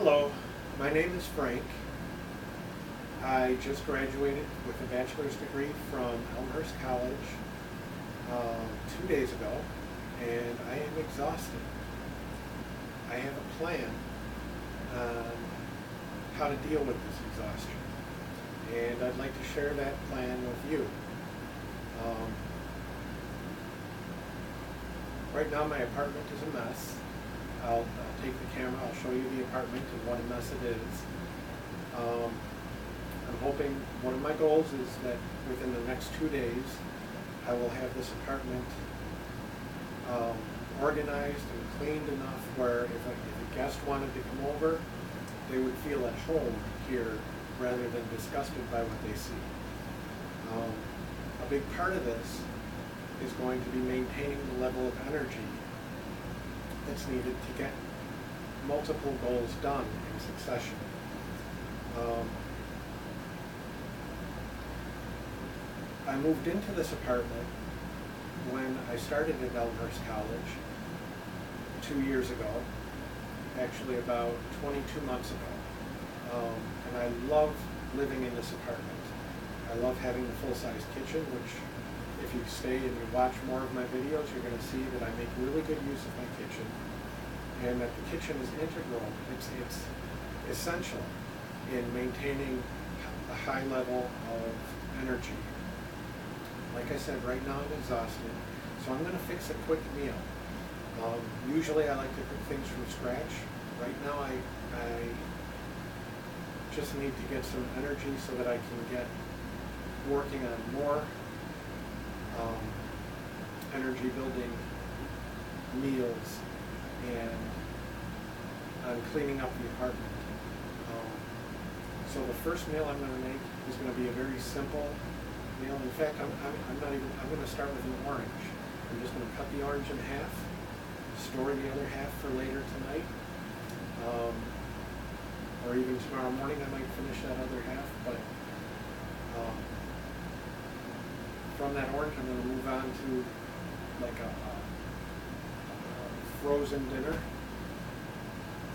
Hello, my name is Frank. I just graduated with a bachelor's degree from Elmhurst College 2 days ago, and I am exhausted. I have a plan on how to deal with this exhaustion, and I'd like to share that plan with you. Right now my apartment is a mess. I'll take the camera, I'll show you the apartment and what a mess it is. I'm hoping, one of my goals is that within the next 2 days I will have this apartment organized and cleaned enough where if a guest wanted to come over, they would feel at home here rather than disgusted by what they see. A big part of this is going to be maintaining the level of energy that's needed to get multiple goals done in succession. I moved into this apartment when I started at Elmhurst College 2 years ago, actually about 22 months ago. And I love living in this apartment. I love having the full-size kitchen, which if you stay and you watch more of my videos, you're going to see that I make really good use of my kitchen, and that the kitchen is integral. It's essential in maintaining a high level of energy. Like I said, right now I'm exhausted, so I'm going to fix a quick meal. Usually I like to cook things from scratch. Right now I just need to get some energy so that I can get working on more energy building meals and on cleaning up the apartment. So the first meal I'm going to make is going to be a very simple meal. In fact, I'm going to start with an orange. I'm just going to cut the orange in half, store the other half for later tonight, or even tomorrow morning I might finish that other half. But from that orange, I'm going to move on to like a frozen dinner.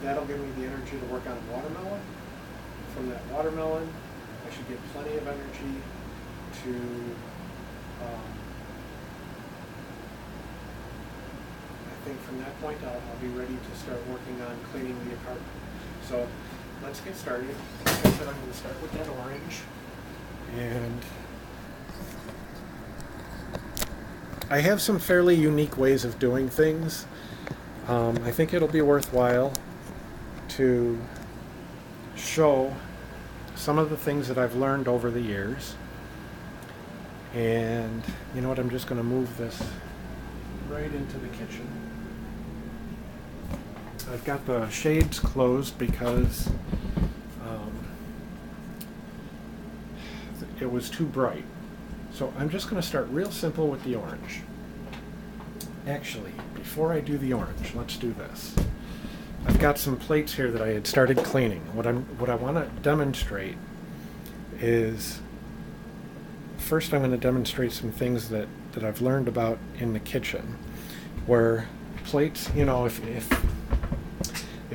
That'll give me the energy to work on a watermelon. From that watermelon, I should get plenty of energy to I think from that point I'll be ready to start working on cleaning the apartment. So let's get started. Like I said, I'm going to start with that orange. And I have some fairly unique ways of doing things. I think it'll be worthwhile to show some of the things that I've learned over the years. And you know what, I'm just going to move this right into the kitchen. I've got the shades closed because it was too bright. So I'm just going to start real simple with the orange. Actually, before I do the orange, let's do this. I've got some plates here that I had started cleaning. What I want to demonstrate is, first I'm going to demonstrate some things that I've learned about in the kitchen, where plates, you know, if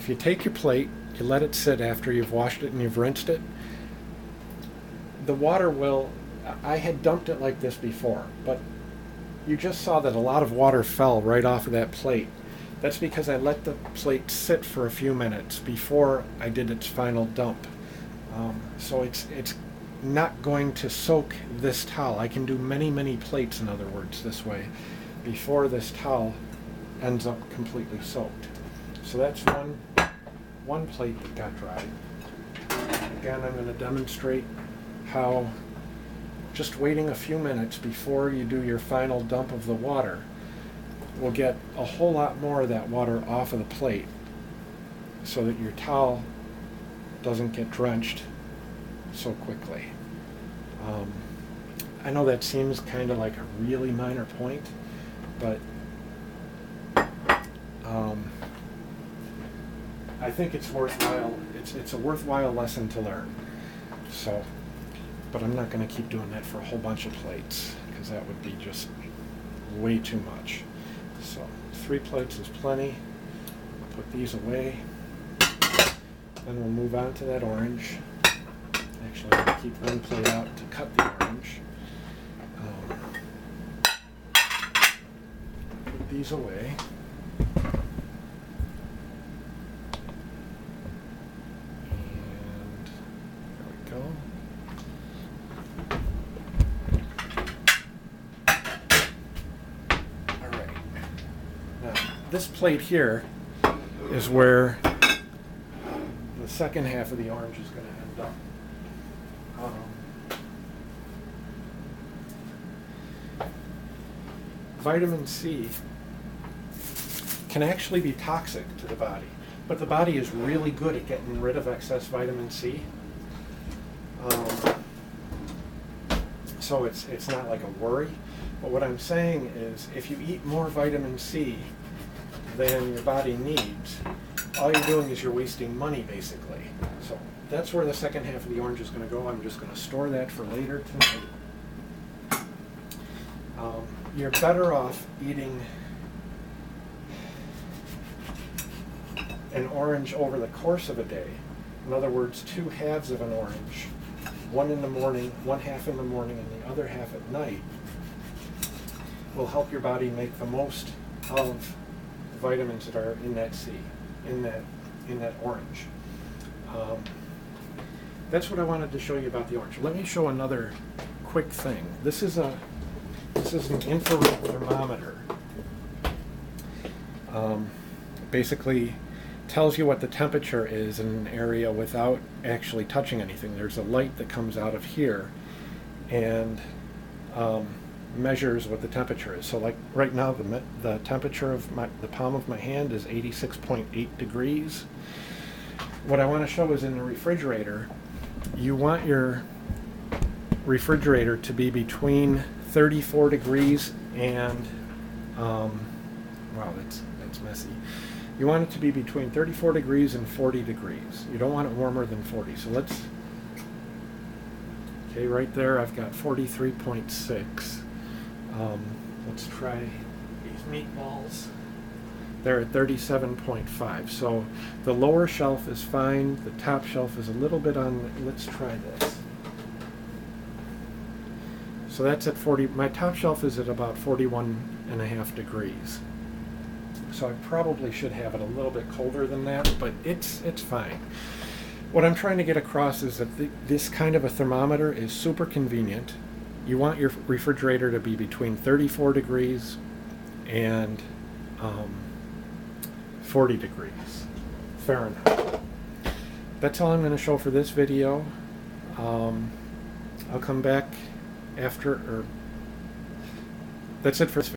you take your plate, you let it sit after you've washed it and you've rinsed it, the water will, I had dumped it like this before, but you just saw that a lot of water fell right off of that plate. That's because I let the plate sit for a few minutes before I did its final dump. So it's not going to soak this towel. I can do many plates, in other words, this way, before this towel ends up completely soaked. So that's one plate that got dried. Again, I'm going to demonstrate how just waiting a few minutes before you do your final dump of the water will get a whole lot more of that water off of the plate so that your towel doesn't get drenched so quickly. I know that seems kind of like a really minor point, but I think it's worthwhile. It's a worthwhile lesson to learn. So, but I'm not going to keep doing that for a whole bunch of plates because that would be just way too much. So 3 plates is plenty. Put these away. Then we'll move on to that orange. Actually, I'm going to keep one plate out to cut the orange. Put these away. And there we go. All right. Now, this plate here is where the second half of the orange is going to end up. Vitamin C can actually be toxic to the body, but the body is really good at getting rid of excess vitamin C. So it's not like a worry. But what I'm saying is, if you eat more vitamin C than your body needs, all you're doing is you're wasting money, basically. So that's where the second half of the orange is going to go. I'm just going to store that for later tonight. You're better off eating an orange over the course of a day. In other words, 2 halves of an orange, one in the morning, one half in the morning, and the other half at night, will help your body make the most of the vitamins that are in that C, in that orange. That's what I wanted to show you about the orange. Let me show another quick thing. This is an infrared thermometer. Basically tells you what the temperature is in an area without actually touching anything. There's a light that comes out of here and measures what the temperature is. So like right now, the temperature of the palm of my hand is 86.8 degrees. What I want to show is in the refrigerator, you want your refrigerator to be between 34 degrees and, wow, that's messy. You want it to be between 34 degrees and 40 degrees. You don't want it warmer than 40. So okay, right there I've got 43.6. Let's try these meatballs. They're at 37.5. So the lower shelf is fine. The top shelf is a little bit on, let's try this. So that's at 40, my top shelf is at about 41.5 degrees. So I probably should have it a little bit colder than that, but it's fine. What I'm trying to get across is that this kind of a thermometer is super convenient. You want your refrigerator to be between 34 degrees and 40 degrees Fahrenheit. That's all I'm going to show for this video. I'll come back after, or that's it for this video.